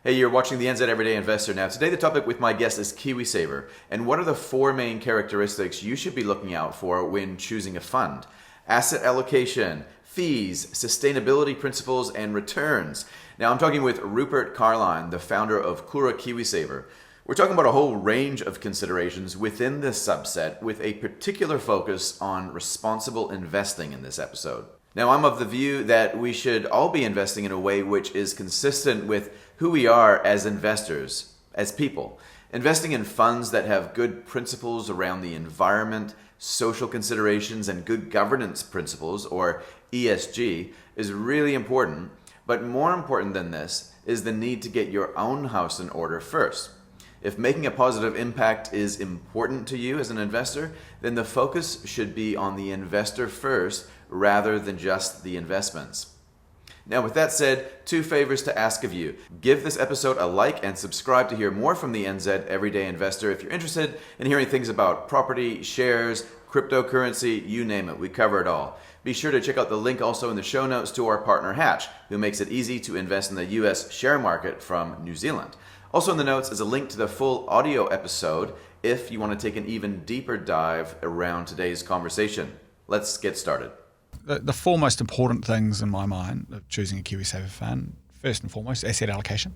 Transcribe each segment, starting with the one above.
Hey, you're watching the NZ Everyday Investor now. Today the topic with my guest is KiwiSaver, and what are the 4 main characteristics you should be looking out for when choosing a fund? Asset allocation, fees, sustainability principles, and returns. Now I'm talking with Rupert Carlyon, the founder of Koura KiwiSaver. We're talking about a whole range of considerations within this subset with a particular focus on responsible investing in this episode. Now, I'm of the view that we should all be investing in a way which is consistent with who we are as investors, as people. Investing in funds that have good principles around the environment, social considerations, and good governance principles, or ESG, is really important. But more important than this is the need to get your own house in order first. If making a positive impact is important to you as an investor, then the focus should be on the investor first rather than just the investments. Now, with that said, 2 favors to ask of you. Give this episode a like and subscribe to hear more from the NZ Everyday Investor if you're interested in hearing things about property, shares, cryptocurrency, you name it. We cover it all. Be sure to check out the link also in the show notes to our partner Hatch, who makes it easy to invest in the US share market from New Zealand. Also in the notes is a link to the full audio episode if you want to take an even deeper dive around today's conversation. Let's get started. The 4 most important things in my mind of choosing a KiwiSaver fund, first and foremost, asset allocation.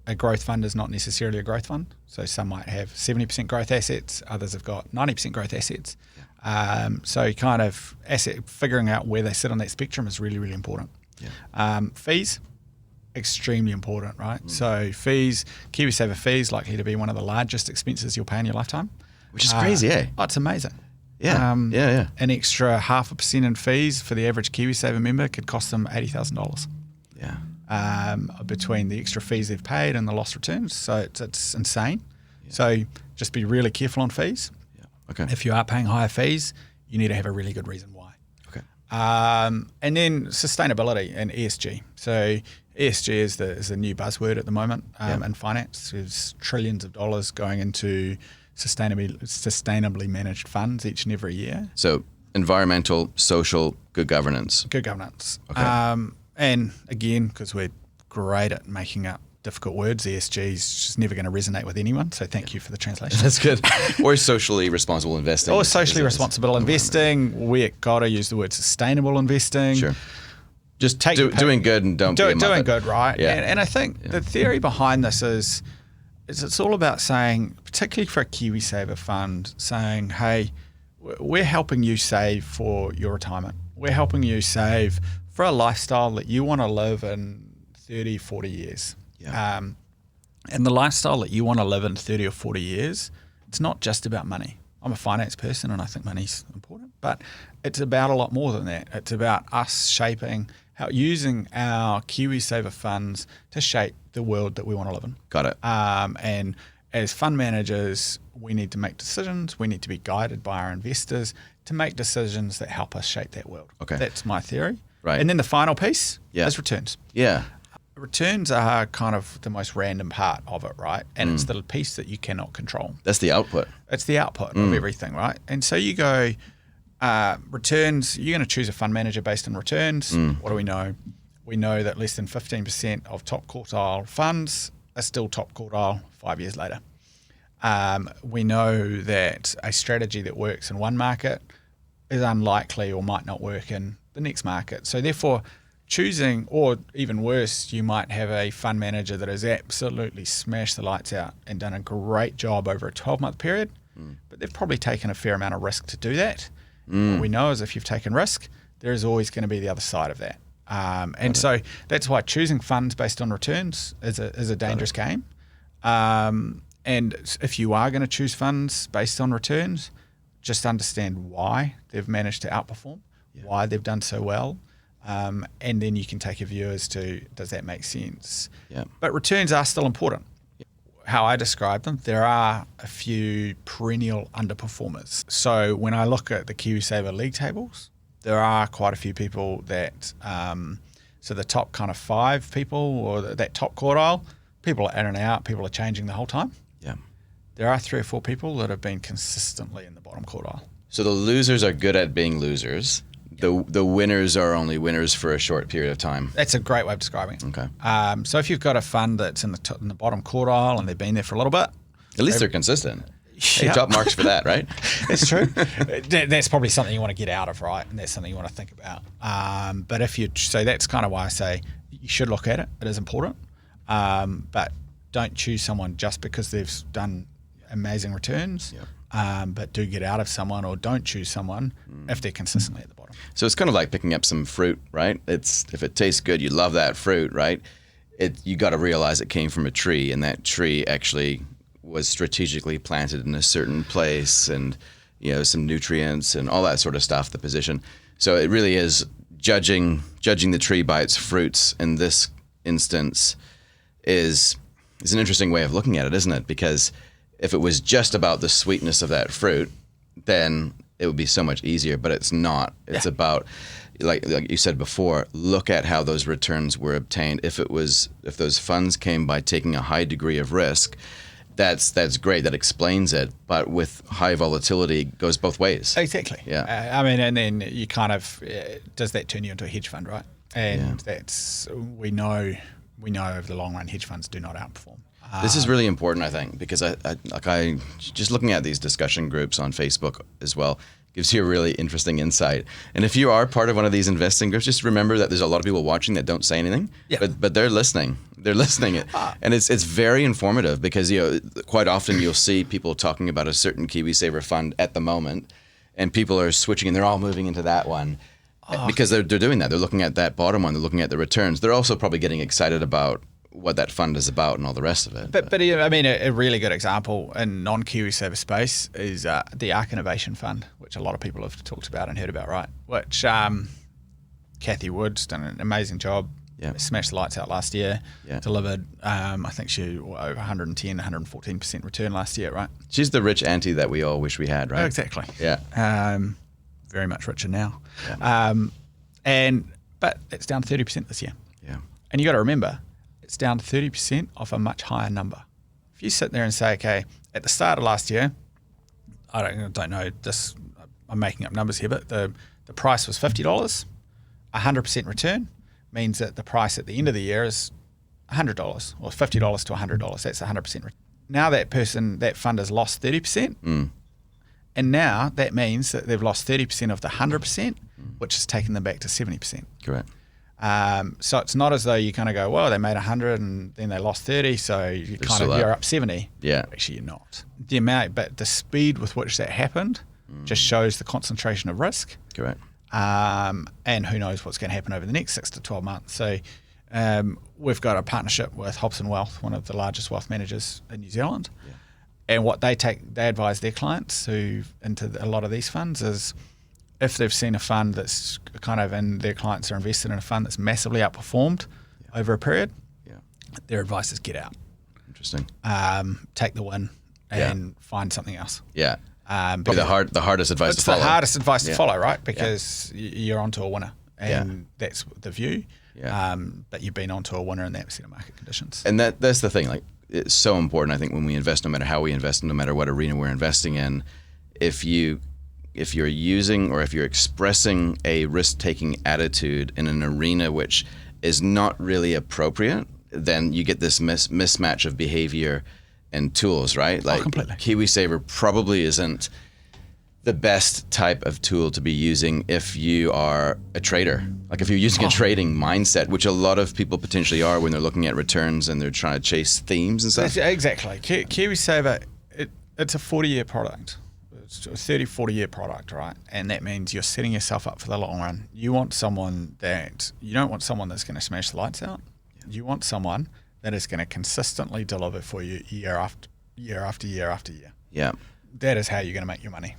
A growth fund is not necessarily a growth fund. So some might have 70% growth assets, others have got 90% growth assets. So kind of figuring out where they sit on that spectrum is really, really important. Fees, extremely important, right? So fees, KiwiSaver fees, likely to be one of the largest expenses you'll pay in your lifetime. Which is crazy, eh? Oh, it's amazing. Yeah. An extra 0.5% in fees for the average KiwiSaver member could cost them $80,000. Yeah. Between the extra fees they've paid and the lost returns. So it's insane. Yeah. So just be really careful on fees. Yeah. Okay. If you are paying higher fees, you need to have a really good reason why. Okay. And then sustainability and ESG. So ESG is the new buzzword at the moment in finance. There's trillions of dollars going into sustainably managed funds each and every year. So environmental, social, good governance. Good governance. Okay. And again, because we're great at making up difficult words, ESG is just never going to resonate with anyone. So thank you for the translation. That's good. Or socially responsible investing. Or socially responsible investing. We've got to use the word sustainable investing. Sure. Just doing good and don't be a muppet. Doing good, right? Yeah. And I think the theory behind this is it's all about saying, particularly for a KiwiSaver fund, saying, hey, we're helping you save for your retirement. We're helping you save for a lifestyle that you want to live in 30, 40 years. Yeah. And the lifestyle that you want to live in 30 or 40 years, it's not just about money. I'm a finance person and I think money's important, but it's about a lot more than that. It's about us using our KiwiSaver funds to shape the world that we want to live in. Got it. And as fund managers, we need to make decisions. We need to be guided by our investors to make decisions that help us shape that world. Okay. That's my theory. Right. And then the final piece is returns. Yeah. Returns are kind of the most random part of it, right? And it's the piece that you cannot control. That's the output. It's the output of everything, right? And so you go, returns, you're going to choose a fund manager based on returns. What do we know? We know that less than 15% of top quartile funds are still top quartile 5 years later. We know that a strategy that works in one market is unlikely or might not work in the next market. So therefore, choosing, or even worse, you might have a fund manager that has absolutely smashed the lights out and done a great job over a 12-month period, but they've probably taken a fair amount of risk to do that. What we know is if you've taken risk, there is always going to be the other side of that. So that's why choosing funds based on returns is a dangerous game. And if you are going to choose funds based on returns, just understand why they've managed to outperform, why they've done so well. And then you can take a view as to, does that make sense? Yeah. But returns are still important. How I describe them, there are a few perennial underperformers. So when I look at the KiwiSaver league tables, there are quite a few people that, so the top kind of 5 people or that top quartile, people are in and out, people are changing the whole time. Yeah. There are 3 or 4 people that have been consistently in the bottom quartile. So the losers are good at being losers. The winners are only winners for a short period of time. That's a great way of describing it. Okay. So if you've got a fund that's in the bottom quartile and they've been there for a little bit, at least they're consistent. Hey, Yep. top marks for that, right? That's true. That's probably something you want to get out of, right? And that's something you want to think about. But so that's kind of why I say you should look at it. It is important. But don't choose someone just because they've done amazing returns. Yep. But do get out of someone, or don't choose someone if they're consistently at the bottom. So it's kind of like picking up some fruit, right? If it tastes good, you love that fruit, right? You got to realize it came from a tree, and that tree actually was strategically planted in a certain place, and some nutrients and all that sort of stuff, the position. So it really is judging the tree by its fruits in this instance is an interesting way of looking at it, isn't it? Because if it was just about the sweetness of that fruit, then it would be so much easier, but it's not. It's about, like you said before, look at how those returns were obtained. If those funds came by taking a high degree of risk, that's great. That explains it. But with high volatility, it goes both ways. Exactly. Yeah. And then you kind of does that turn you into a hedge fund, right? And we know over the long run, hedge funds do not outperform. This is really important, I think, because I just looking at these discussion groups on Facebook as well gives you a really interesting insight. And if you are part of one of these investing groups, just remember that there's a lot of people watching that don't say anything, but they're listening. They're listening, and it's very informative because quite often you'll see people talking about a certain KiwiSaver fund at the moment, and people are switching and they're all moving into that one. Because they're doing that. They're looking at that bottom one. They're looking at the returns. They're also probably getting excited about what that fund is about and all the rest of it. But a really good example in non-KiwiSaver space is the Arc Innovation Fund, which a lot of people have talked about and heard about, right? Which Kathy Wood's done an amazing job. Yeah. Smashed the lights out last year. Yeah. Delivered, I think she over 110, 114% return last year, right? She's the rich auntie that we all wish we had, right? Exactly. Yeah. Very much richer now. Yeah. But it's down 30% this year. Yeah. And you got to remember, it's down 30% off a much higher number. If you sit there and say, okay, at the start of last year, I don't know this, I'm making up numbers here, but the price was $50, 100% return means that the price at the end of the year is $100 or $50 to $100. That's 100% return. Now that fund has lost 30%. And now that means that they've lost 30% of the 100%, which has taken them back to 70%. Correct. So it's not as though you kind of go, well, they made 100 and then they lost 30, so you're up 70. Yeah. Actually, you're not. But the speed with which that happened just shows the concentration of risk. Correct. And who knows what's going to happen over the next 6 to 12 months. So we've got a partnership with Hobson Wealth, one of the largest wealth managers in New Zealand. Yeah. And what they advise their clients who into a lot of these funds is if they've seen a fund that's and their clients are invested in a fund that's massively outperformed over a period, their advice is get out. Interesting. Take the win and find something else. Yeah. Probably the hardest advice to follow. It's the hardest advice to follow, right? Because you're onto a winner, and that's the view. Yeah. But you've been onto a winner in that set of market conditions. And that's the thing. Like, it's so important, I think, when we invest, no matter how we invest, no matter what arena we're investing in, if you're using or if you're expressing a risk-taking attitude in an arena which is not really appropriate, then you get this mismatch of behavior and tools, right? Like, completely. KiwiSaver probably isn't the best type of tool to be using if you are a trader. Like, if you're using a trading mindset, which a lot of people potentially are when they're looking at returns and they're trying to chase themes and stuff. Exactly. KiwiSaver, it's a 40-year product. It's a 30, 40-year product, right? And that means you're setting yourself up for the long run. You don't want someone that's going to smash the lights out. You want someone that is going to consistently deliver for you year after year after year after year. Yeah. That is how you're going to make your money.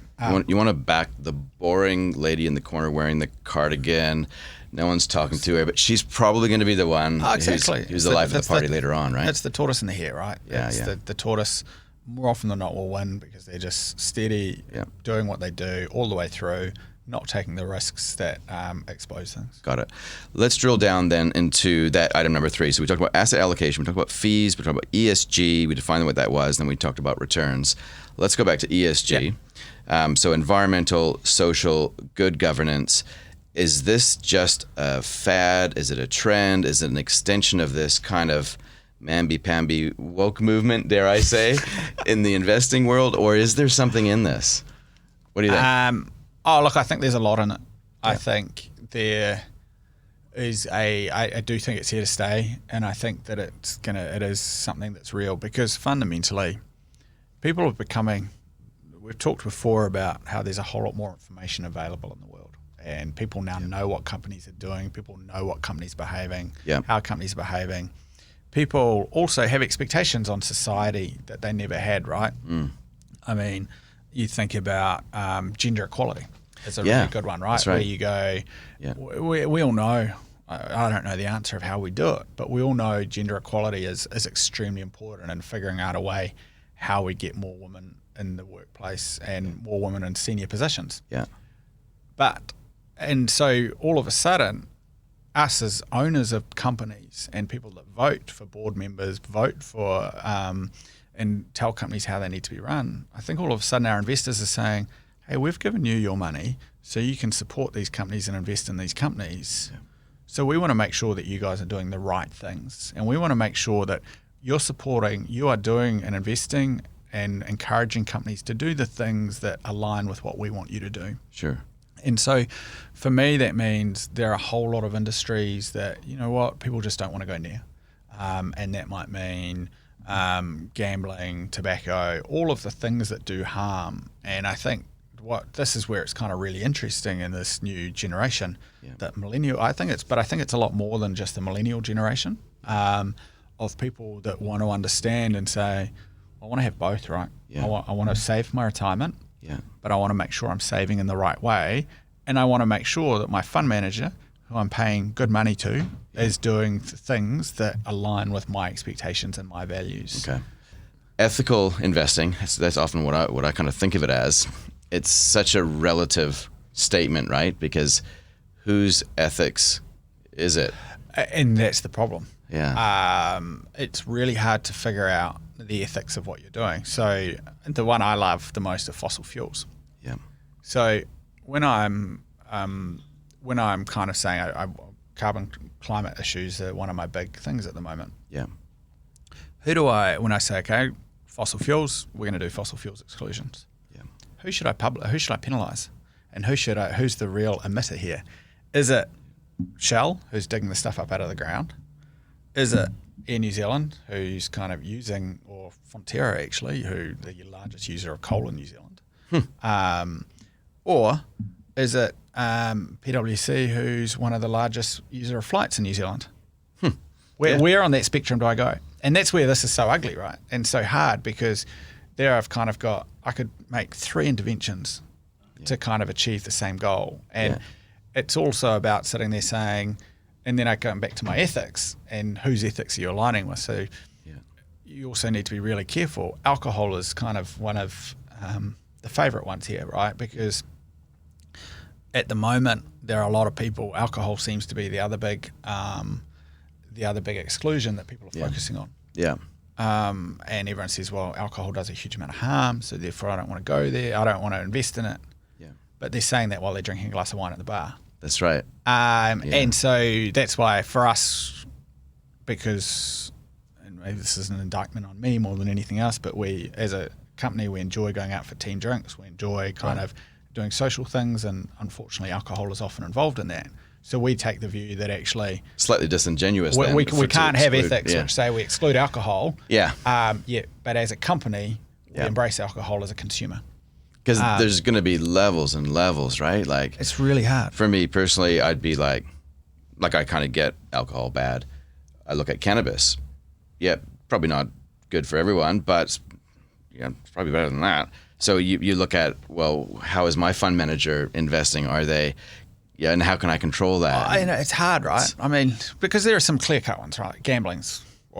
You want to back the boring lady in the corner wearing the cardigan. No one's talking to her, but she's probably going to be the one who's the life of the party later on, right? That's the tortoise in the hare, right? Yeah, The tortoise, more often than not, will win because they're just steady, doing what they do all the way through, not taking the risks that expose things. Got it. Let's drill down then into that item number 3. So we talked about asset allocation, we talked about fees, we talked about ESG, we defined what that was, then we talked about returns. Let's go back to ESG. So environmental, social, good governance. is this just a fad? Is it a trend? Is it an extension of this kind of mamby-pamby woke movement, dare I say, in the investing world? Or is there something in this? What do you think? Look, I think there's a lot in it. I think there is I do think it's here to stay, and I think that it is something that's real, because fundamentally people are becoming, we've talked before about how there's a whole lot more information available in the world, and people now know what companies are doing, people know what companies are behaving, how companies are behaving. People also have expectations on society that they never had, right? I mean, you think about gender equality. It's a really good one, right? That's right. Where you go, we all know, I don't know the answer of how we do it, but we all know gender equality is extremely important in figuring out a way how we get more women in the workplace and more women in senior positions. Yeah. And so all of a sudden, us as owners of companies and people that vote for board members, vote for and tell companies how they need to be run, I think all of a sudden our investors are saying, hey, we've given you your money so you can support these companies and invest in these companies. Yeah. So we want to make sure that you guys are doing the right things. And we want to make sure that you are doing and investing and encouraging companies to do the things that align with what we want you to do. Sure. And so for me, that means there are a whole lot of industries that, you know what, people just don't want to go near. And that might mean gambling, tobacco, all of the things that do harm. And I think this is where it's kind of really interesting in this new generation, that millennial, I think it's a lot more than just the millennial generation of people that want to understand and say, I want to have both, right? Yeah. I want to save for my retirement, but I want to make sure I'm saving in the right way. And I want to make sure that my fund manager, who I'm paying good money to, is doing things that align with my expectations and my values. Okay. Ethical investing, that's often what I kind of think of it as. It's such a relative statement, right? Because whose ethics is it? And that's the problem. Yeah. It's really hard to figure out the ethics of what you're doing. So the one I love the most are fossil fuels. Yeah. So when I'm kind of saying carbon climate issues are one of my big things at the moment. Yeah. When I say, okay, fossil fuels, we're going to do fossil fuels exclusions. Yeah. Who should I penalise? And who's the real emitter here? Is it Shell, who's digging the stuff up out of the ground? Is it Air New Zealand, who's kind of using, or Fonterra actually, who the largest user of coal in New Zealand? Or is it PwC, who's one of the largest user of flights in New Zealand? Where on that spectrum do I go? And that's where this is so ugly, right? And so hard, because there I could make 3 interventions to kind of achieve the same goal. And it's also about sitting there saying, and then I go back to my ethics and whose ethics are you aligning with. So you also need to be really careful. Alcohol is kind of one of the favourite ones here, right? Because at the moment there are a lot of people. Alcohol seems to be the other big exclusion that people are focusing on. Yeah. And everyone says, well, alcohol does a huge amount of harm, so therefore I don't want to go there. I don't want to invest in it. Yeah. But they're saying that while they're drinking a glass of wine at the bar. That's right. And so that's why for us, because, and maybe this is an indictment on me more than anything else, but we, as a company, we enjoy going out for team drinks. We enjoy kind of doing social things, and unfortunately alcohol is often involved in that. So we take the view that actually slightly disingenuous. We can't have ethics which say we exclude alcohol. But as a company, we embrace alcohol as a consumer. Because there's going to be levels and levels, right? Like, it's really hard. For me personally, I'd be like I kind of get alcohol bad. I look at cannabis. Yeah, probably not good for everyone, but it's probably better than that. So you look at, well, how is my fund manager investing? Are they, and how can I control that? It's hard, right? I mean, because there are some clear-cut ones, right?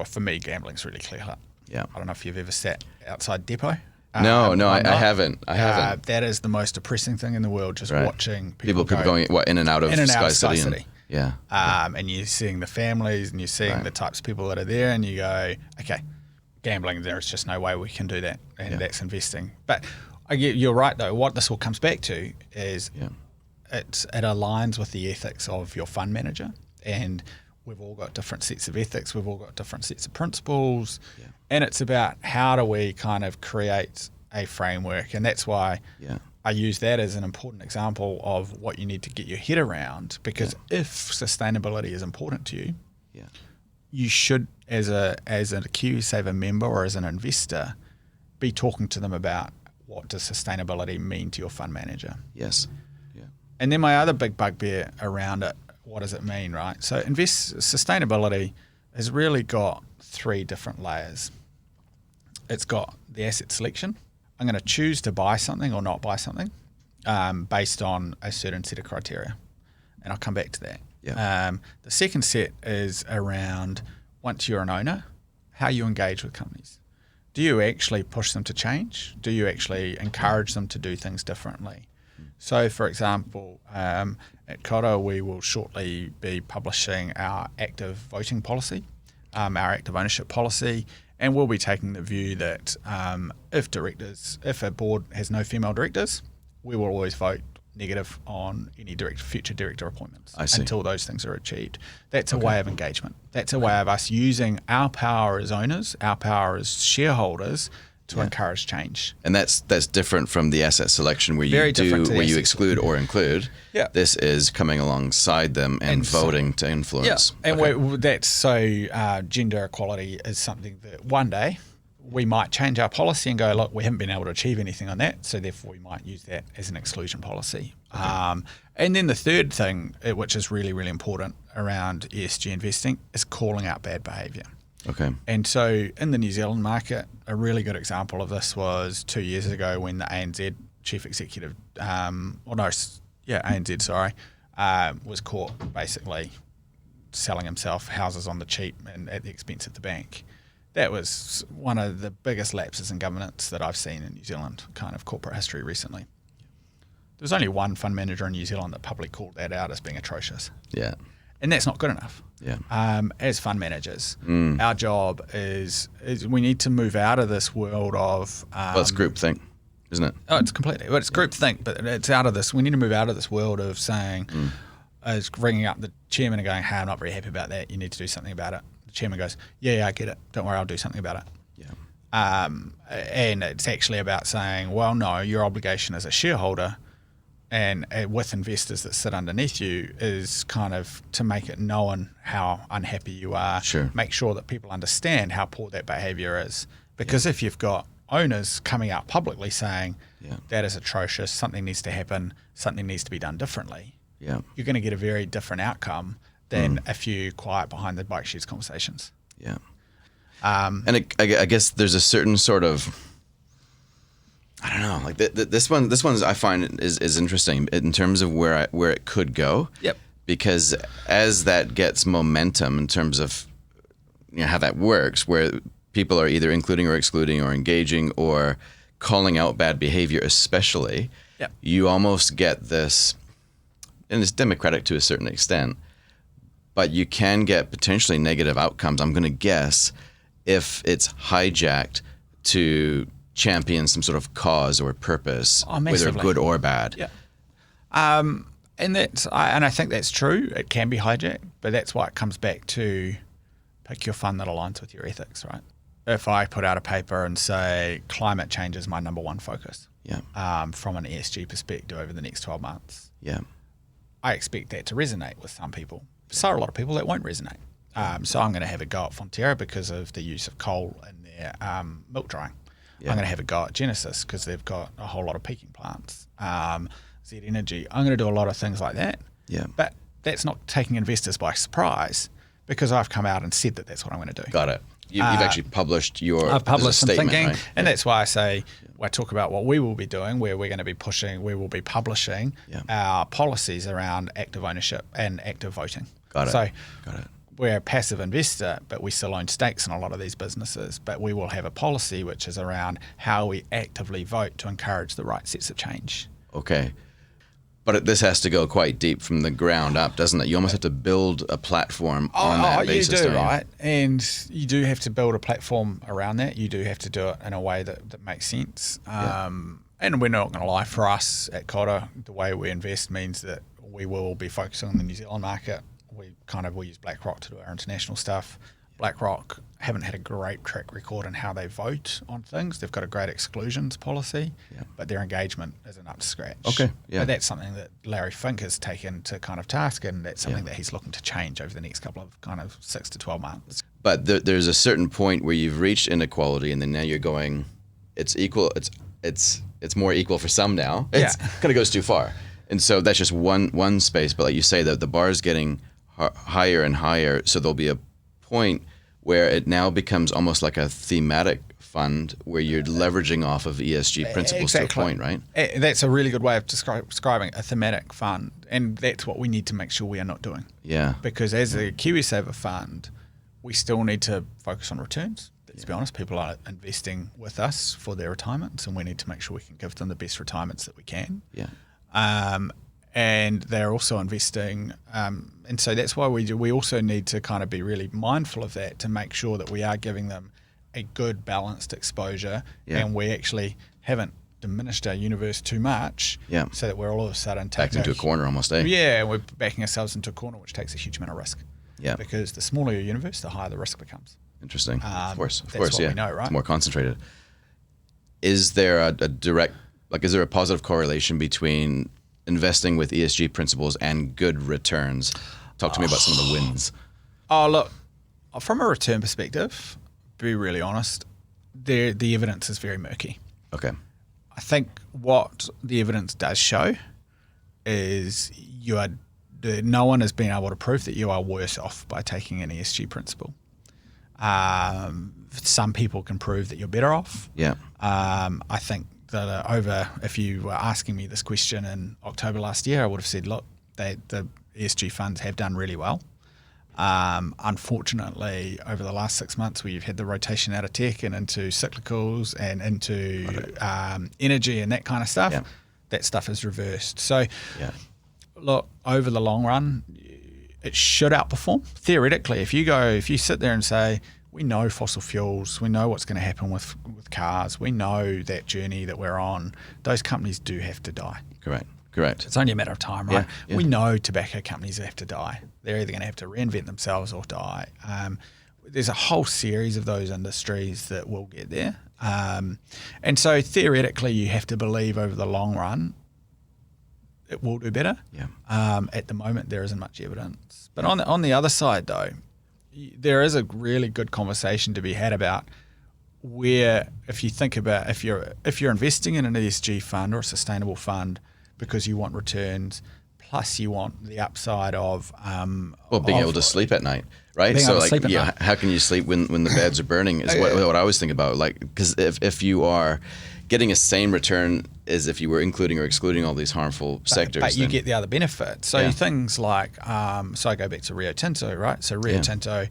For me, gambling's really clear-cut. Yeah. I don't know if you've ever sat outside Depot. No, I haven't. That is the most depressing thing in the world, just watching people going in and out of Sky City. And you're seeing the families and you're seeing the types of people that are there, and you go, okay, gambling, there's just no way we can do that, and that's investing. But you're right, though. What this all comes back to is it aligns with the ethics of your fund manager, and we've all got different sets of ethics, we've all got different sets of principles, and it's about how do we kind of create a framework, and that's why I use that as an important example of what you need to get your head around, because if sustainability is important to you, you should, as a KiwiSaver member or as an investor, be talking to them about what does sustainability mean to your fund manager. Yes. Yeah. And then my other big bugbear around it, what does it mean, right? So sustainability has really got 3 different layers. It's got the asset selection. I'm going to choose to buy something or not buy something based on a certain set of criteria. And I'll come back to that. Yeah. The second set is around, once you're an owner, how you engage with companies. Do you actually push them to change? Do you actually encourage them to do things differently? So, for example, at Koura, we will shortly be publishing our active voting policy, our active ownership policy, and we'll be taking the view that if a board has no female directors, we will always vote negative on any future director appointments until those things are achieved. That's a way of engagement. That's a way of us using our power as owners, our power as shareholders, to encourage change. And that's different from the asset selection where you exclude or include. Yeah. This is coming alongside them and voting to influence. Yeah. And that's so gender equality is something that one day we might change our policy and go, look, we haven't been able to achieve anything on that, so therefore we might use that as an exclusion policy. Okay. And then the third thing, which is really, really important around ESG investing, is calling out bad behaviour. Okay. And so in the New Zealand market, a really good example of this was 2 years ago when the ANZ chief executive, was caught basically selling himself houses on the cheap and at the expense of the bank. That was one of the biggest lapses in governance that I've seen in New Zealand kind of corporate history recently. There's only one fund manager in New Zealand that publicly called that out as being atrocious. Yeah. And that's not good enough. Yeah. As fund managers, our job is we need to move out of this world of... it's groupthink, isn't it? Oh, it's completely... Well, it's groupthink, but it's out of this... We need to move out of this world of saying... is ringing up the chairman and going, hey, I'm not very happy about that. You need to do something about it. The chairman goes, yeah, I get it. Don't worry, I'll do something about it. Yeah. And it's actually about saying, well, no, your obligation as a shareholder and with investors that sit underneath you is kind of to make it known how unhappy you are. Sure. Make sure that people understand how poor that behaviour is. Because if you've got owners coming out publicly saying that is atrocious, something needs to happen, something needs to be done differently, you're going to get a very different outcome than a few quiet behind the bike sheds conversations. Yeah. And I guess there's a certain sort of, I don't know, like this one I find is interesting in terms of where it could go. Yep. Because as that gets momentum in terms of how that works, where people are either including or excluding or engaging or calling out bad behavior, especially, you almost get this, and it's democratic to a certain extent, but you can get potentially negative outcomes, I'm going to guess, if it's hijacked to champion some sort of cause or purpose, whether good or bad. Yeah. And I think that's true. It can be hijacked, but that's why it comes back to pick your fund that aligns with your ethics, right? If I put out a paper and say climate change is my number one focus, from an ESG perspective over the next 12 months, I expect that to resonate with some people. So a lot of people that won't resonate. So I'm going to have a go at Fonterra because of the use of coal in their milk drying. I'm going to have a go at Genesis because they've got a whole lot of peaking plants. Z Energy. I'm going to do a lot of things like that. Yeah. But that's not taking investors by surprise because I've come out and said that that's what I'm going to do. Got it. You've actually published I've published some thinking, right? and that's why I say I talk about what we will be doing, where we're going to be pushing. We will be publishing our policies around active ownership and active voting. Got it. So Got it. We're a passive investor, but we still own stakes in a lot of these businesses. But we will have a policy which is around how we actively vote to encourage the right sets of change. Okay. But this has to go quite deep from the ground up, doesn't it? You almost have to build a platform on that basis. You do, right? And you do have to build a platform around that. You do have to do it in a way that makes sense. and we're not going to lie, for us at Koura, the way we invest means that we will be focusing on the New Zealand market. We use BlackRock to do our international stuff. BlackRock haven't had a great track record in how they vote on things. They've got a great exclusions policy, but their engagement isn't up to scratch. Okay, yeah. But that's something that Larry Fink has taken to kind of task, and that's something that he's looking to change over the next couple of kind of 6 to 12 months. But there's a certain point where you've reached inequality, and then now you're going, it's equal. It's more equal for some now. It kind of goes too far, and so that's just one space. But like you say, that the bar is getting higher and higher, so there'll be a point where it now becomes almost like a thematic fund where you're leveraging off of ESG principles to a point, right? That's a really good way of describing a thematic fund, and that's what we need to make sure we are not doing. Yeah. Because as a KiwiSaver fund, we still need to focus on returns. Let's be honest, people are investing with us for their retirements, and we need to make sure we can give them the best retirements that we can. Yeah. And they're also investing, and so that's why we also need to kind of be really mindful of that to make sure that we are giving them a good balanced exposure, and we actually haven't diminished our universe too much, so that we're all of a sudden backed into a corner almost, eh? Yeah, we're backing ourselves into a corner, which takes a huge amount of risk. Yeah. Because the smaller your universe, the higher the risk becomes. Interesting. Of course, what we know, right? It's more concentrated. Is there a direct, is there a positive correlation between investing with ESG principles and good returns? Talk to me about some of the wins. Oh, look, from a return perspective, to be really honest, the evidence is very murky. Okay. I think what the evidence does show is no one has been able to prove that you are worse off by taking an ESG principle. Some people can prove that you're better off. Yeah. I think that if you were asking me this question in October last year, I would have said, look, the ESG funds have done really well. Unfortunately, over the last 6 months, where you've had the rotation out of tech and into cyclicals and into energy and that kind of stuff, that stuff is reversed. So, look, over the long run, it should outperform. Theoretically, if you sit there and say, we know fossil fuels, we know what's going to happen with cars, we know that journey that we're on, those companies do have to die. Correct. It's only a matter of time, right? Yeah. We know tobacco companies have to die. They're either going to have to reinvent themselves or die. There's a whole series of those industries that will get there. And so theoretically, you have to believe over the long run, it will do better. Yeah. At the moment, there isn't much evidence. But on the other side, though, there is a really good conversation to be had about where, if you think about if you're investing in an ESG fund or a sustainable fund because you want returns, plus you want the upside of being able to sleep at night, right? So how can you sleep when the beds are burning is what I always think about. Because if you are getting a same return as if you were including or excluding all these harmful sectors. But you get the other benefits. So things like, so I go back to Rio Tinto, right? So Rio Tinto,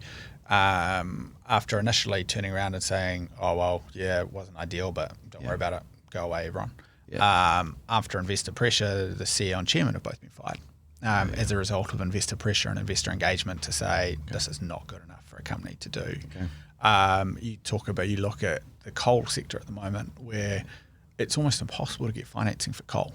after initially turning around and saying, it wasn't ideal, but don't worry about it, go away, everyone. Yeah. After investor pressure, the CEO and chairman have both been fired as a result of investor pressure and investor engagement to say this is not good enough for a company to do. Okay. You look at the coal sector at the moment where it's almost impossible to get financing for coal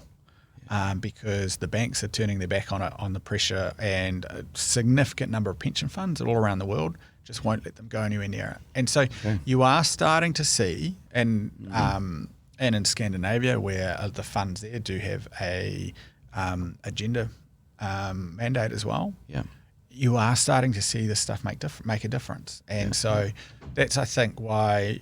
because the banks are turning their back on it, on the pressure, and a significant number of pension funds all around the world just won't let them go anywhere near it. And so you are starting to see, and in Scandinavia where the funds there do have a gender mandate as well. Yeah. You are starting to see this stuff make a difference. And so that's, I think, why,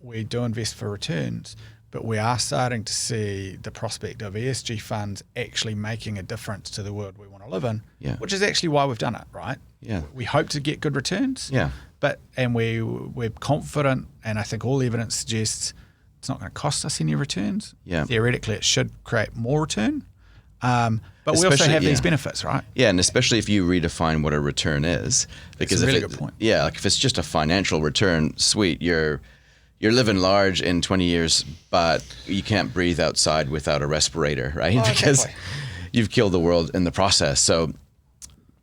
we do invest for returns, but we are starting to see the prospect of ESG funds actually making a difference to the world we want to live in, which is actually why we've done it, right? Yeah. We hope to get good returns, and we're confident, and I think all the evidence suggests it's not going to cost us any returns. Yeah. Theoretically, it should create more return. But we also have these benefits, right? Yeah, and especially if you redefine what a return is. Because it's a really good point. Yeah, like if it's just a financial return, sweet, you're living large in 20 years, but you can't breathe outside without a respirator, right? Because you've killed the world in the process. So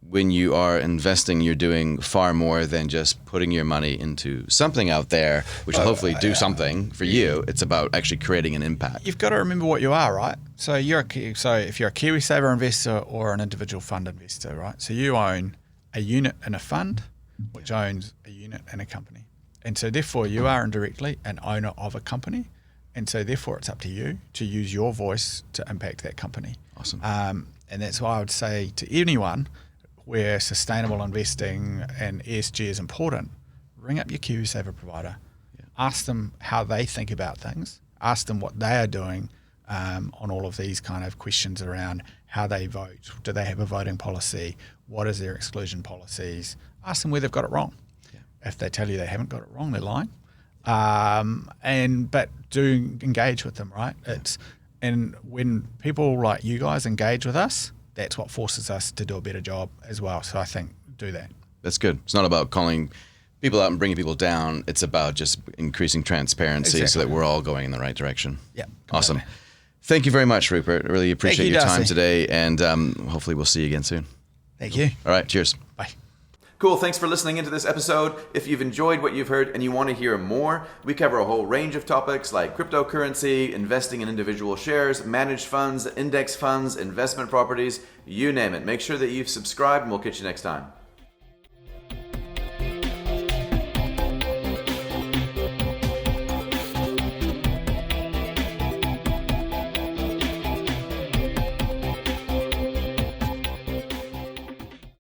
when you are investing, you're doing far more than just putting your money into something out there, which will hopefully do something for you. It's about actually creating an impact. You've got to remember what you are, right? So if you're a KiwiSaver investor or an individual fund investor, right? So you own a unit in a fund, which owns a unit in a company. And so therefore you are indirectly an owner of a company. And so therefore it's up to you to use your voice to impact that company. Awesome. And that's why I would say to anyone where sustainable investing and ESG is important, ring up your KiwiSaver provider. Yeah. Ask them how they think about things. Ask them what they are doing on all of these kind of questions around how they vote. Do they have a voting policy? What is their exclusion policies? Ask them where they've got it wrong. Yeah. If they tell you they haven't got it wrong, they're lying. But do engage with them, right? Yeah. And when people like you guys engage with us, that's what forces us to do a better job as well. So I think do that. That's good. It's not about calling people out and bringing people down. It's about just increasing transparency so that we're all going in the right direction. Yeah. Awesome. Thank you very much, Rupert. I really appreciate your time today, and hopefully we'll see you again soon. Thank you. All right. Cheers. Bye. Cool, thanks for listening into this episode. If you've enjoyed what you've heard and you want to hear more, we cover a whole range of topics like cryptocurrency, investing in individual shares, managed funds, index funds, investment properties, you name it. Make sure that you've subscribed and we'll catch you next time.